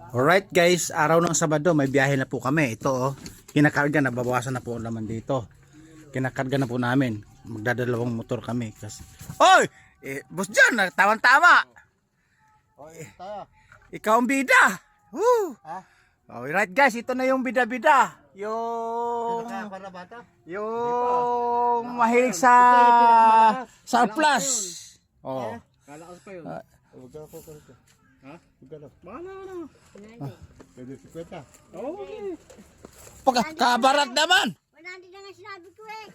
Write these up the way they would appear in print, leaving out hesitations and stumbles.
Alright guys, araw ng Sabado may biyahe na po kami. Ito kinakarga na, babawasan na po naman dito. Kinakarga na po namin. Magdadalawang motor kami kasi. Oy! Boss John, tama-tama. Ikaw ang bida. Woo! Alright guys, ito na yung bida-bida. Yung mahilig sa surplus. Oh. Kalakas pa yun. Huwag ka po kalito. Ha? Huwag ka lang. Bahala na. Pwede 50. Okay. Pagkabarat naman. 100 na nga sinabi ko eh.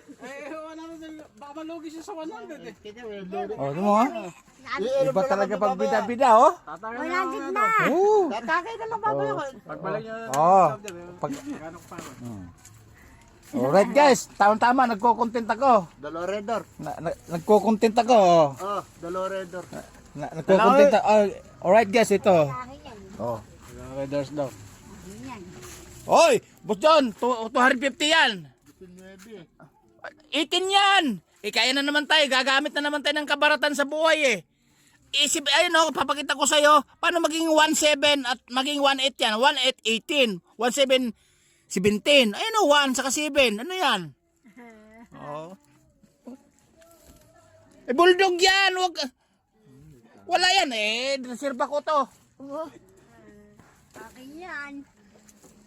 Wala na. Baka malugi siya sa 100 eh. Oh, ano mo? Iba talaga pag bida-bida, oh. 100 na. Oh. Tatakay na lang baboy ako. Pagbalik niya. Oh. Pag gano'n pa. Alright guys, tama nagko-content ako. Daloredor. Nagko-content ako. Oh. Oh, Daloredor. Nagko-content ako. Alright guys, ito. Akin yan. Oh. Daloredors daw. Akin yan. Oy, Boss John, 250 yan. 18 yan. Kaya na naman tayo, gagamit na naman tayo ng kabaratan sa buhay eh. Isip, ayun oh, papakita ko sa'yo, paano maging 17 at maging 18 yan. 18, 18, 17. Ayun oh, 1 saka 7. Ano yan? Oh. Bulldog yan. Wala yan eh. Sirba ko to. Akin yan.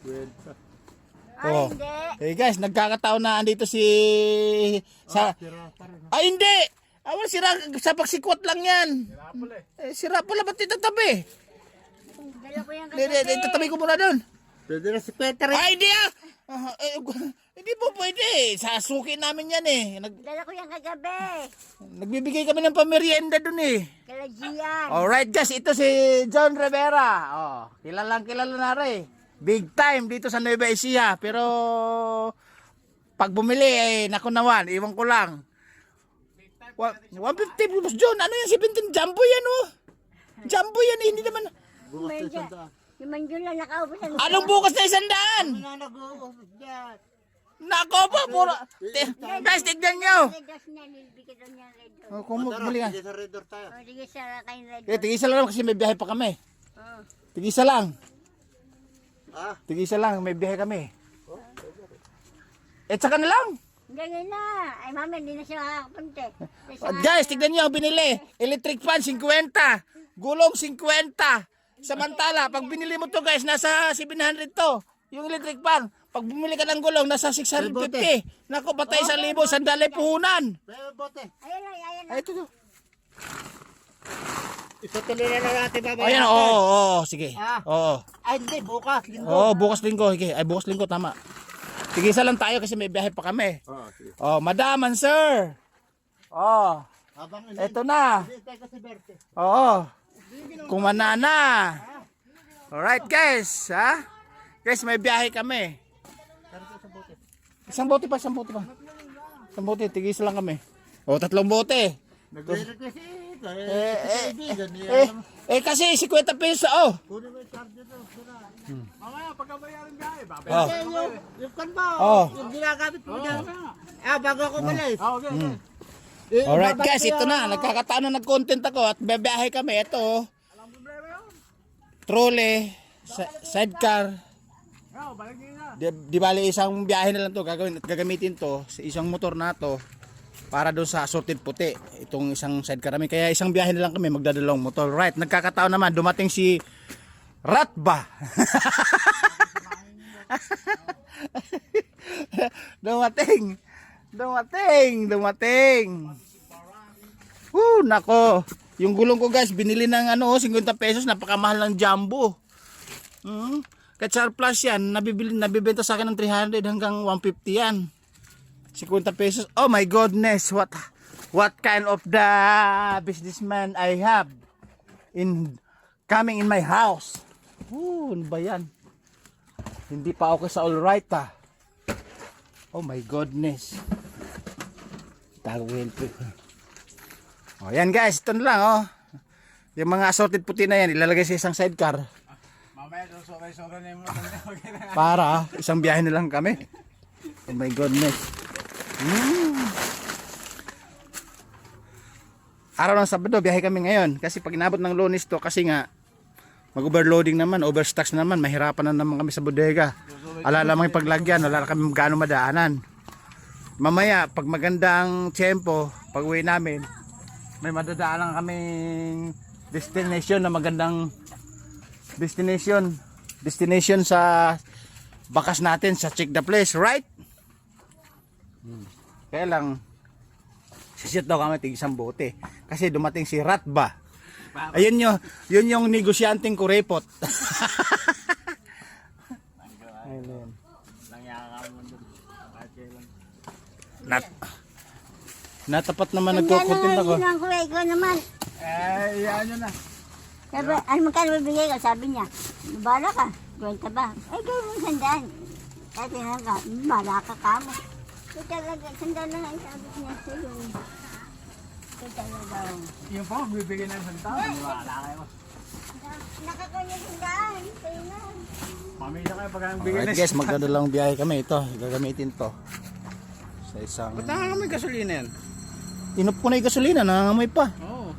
Oh. Ay, hindi. Hey guys, nagkakataon na andito si Ay hindi. Wala sira sa pagsikwat lang yan. Sira pala ba't itatabi? Dala ko yan Itatabi ko muna doon. Pwede na si Peter. Ay hindi ah. Hindi po pwede. Sasuki namin yan eh. Dala ko yan kagabi. Nagbibigay kami ng pamerienda doon eh. Kalajian. Alright guys, ito si John Rivera. Oh, kilala na rin. Big time dito sa Nueva Ecija. Pero pag bumili eh, nakunawan, iwan ko lang. 150 Boss John, ano yan? 17 jumbo yan oh. Jumbo yan eh, hindi naman. Yung manjul lang nakaupo sa lupa. Anong bukas na 100? Nag-uubos dyan. Nako po, puro. Guys, tignan nyo. Redos na, nilbigay daw niya redos. Oh, kung bumili ka. Sa Redor tayo. O, sige sa kayong redos. Tigisa lang kasi may biyahe pa kami. Oh. Tigisa lang. Ah? Tigisa lang, may biyahe kami. Saka na lang. Ganyan na. Ay, mami, hindi na siya makakapunti. Guys, tignan nyo, binili. Electric fan, 50. Gulong, 50. Samantala, pag binili mo to guys, nasa 700 to. Yung electric fan. Pag bumili ka ng gulong, nasa 650. Naku, patay 1,000. Sandali puhunan. Bote. Ayan lang, ayan lang. Ay, ito to. Itutuloy na natin babaya. Ayan, oo, sige. Ah. Oo. Ay, hindi. Bukas. Linggo. Oo, bukas linggo. Okay. Ay, bukas linggo, tama. Tigisa lang tayo kasi may biyahe pa kami. Sige. Oh, madaman, sir. Oh, Habang eto na. tayo kasi Berte. Oo. Kumanana. Alright, guys. Ha? Guys, may biyahe kami. Isang bote pa. Isang bote. Tigisa lang kami. Oh, 3 bote. Nagre-request ito. Kasi 50 pesos. Oh. Kunin mo yung charger doon. Mamaya, pagkabayaran ka eh, Oh. Yung kan ba? Oh. Yung ginagamit mo dyan. Bago ako malis. Okay, okay. Alright, guys. Ito na. Nagkakataon na nag-content ako at biyahe kami. Ito. Walang problema yun. Trolley. Sidecar. Balik nyo na. Di bali isang biyahe na lang to gagamitin to sa isang motor na to para doon sa assorted puti itong isang sidecar namin, kaya isang biyahe na lang kami magdadalawang motor. Right, nagkakataon naman dumating si Ratba. dumating. Nako, yung gulong ko guys binili ng 50 pesos, napakamahal ng Jumbo. Kahit surplus yan, nabibenta sa akin ng 300 hanggang 150 yan. 50 pesos. Oh my goodness, what kind of the businessman I have coming in my house. Ano ba yan? Hindi pa okay sa all right ah. Oh my goodness. Tawin po. Oh yan guys, ito na lang oh. Yung mga assorted puti na yan, ilalagay sa isang sidecar. Mamaya, sobrang na yung mga Para isang biyahe na lang kami. Oh my goodness. Araw ng Sabado biyahe kami ngayon kasi pag inabot ng Lunes to kasi nga Mag-overloading naman, overstocks na naman, mahirapan na naman kami sa bodega. Alala mo yung paglagyan, wala na kami gaano madaanan. Mamaya, pag magandang tiyempo, pag uwi namin, may madadaanan kaming destination na magandang destination sa bakas natin sa Check the Place, right? Kaya lang, sisit daw kami tig isang bote. Kasi dumating si Ratba. Ayun yun yung negosyanteng kurepot. Ayun. Nangyakakaman mo doon. Kahit kailan. Natapat naman Tanda na nagkukuntin nga ako. yun ang kulay ko naman. Iyaan nyo na. Sabi, ano magkano bibigay ko? Sabi niya, bala ka. Kwenta ba? Ay, gawin mo sandaan. Kaya tinanong ka, bala ka kamo. So talaga, sandaan na nga yung sabi niya sa'yo. So talaga. Yung pa, magbibigay ng isang tao. Wala kayo. Nakakanya sandaan. Sa'yo na. Mamila kayo pag ang bigay Alright guys, magdadalang biyahe kami. Ito, gagamitin to. Sa isang... Ba't nakakamoy gasolina yan? Inup ko na yung gasolina, nangangamoy pa. Oo.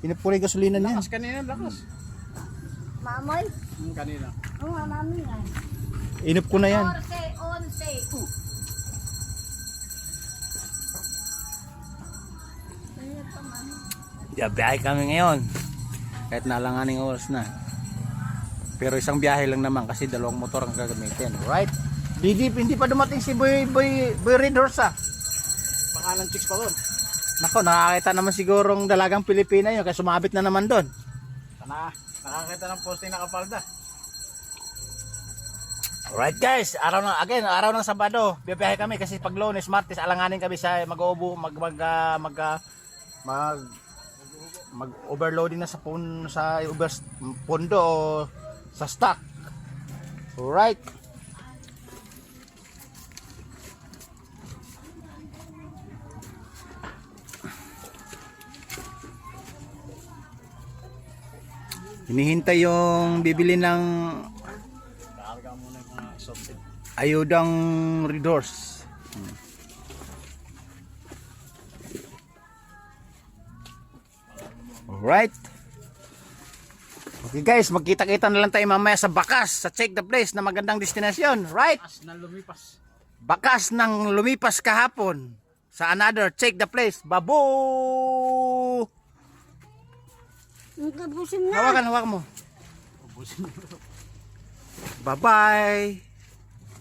Inup ko na yung gasolina niya. Lakas kanina, lakas. Mamoy? Kanina. Oo nga, mami nga. Inup ko na yan. 11. Biyahe kami ngayon. Kahit nalanganing oras na. Pero isang biyahe lang naman kasi dalawang motor ang gagamitin. Right? Hindi pa dumating si Boy Red Horse ah. Pangalan chicks pa doon. Nako, nakakita naman sigurong dalagang Pilipina yun kaya sumabit na naman doon. Sana, nakakita ng posting nakapalda. Alright guys, araw ng Sabado, biyahe kami kasi pag Lunes, Martes, alanganin kami sa mag-overloading na sa pondo o sa stock. Alright. Hinihintay yung bibili ng Kakarga muna yung mga soft drink. ayudang Ridors. Alright. Okay guys, magkita-kita na lang tayo mamaya sa Bakas, sa Check the Place na magandang destination. Right? As na lumipas. Bakas ng lumipas kahapon sa another Check the Place. Babu! Nagkabusin na. Hawakan mo. Bye-bye.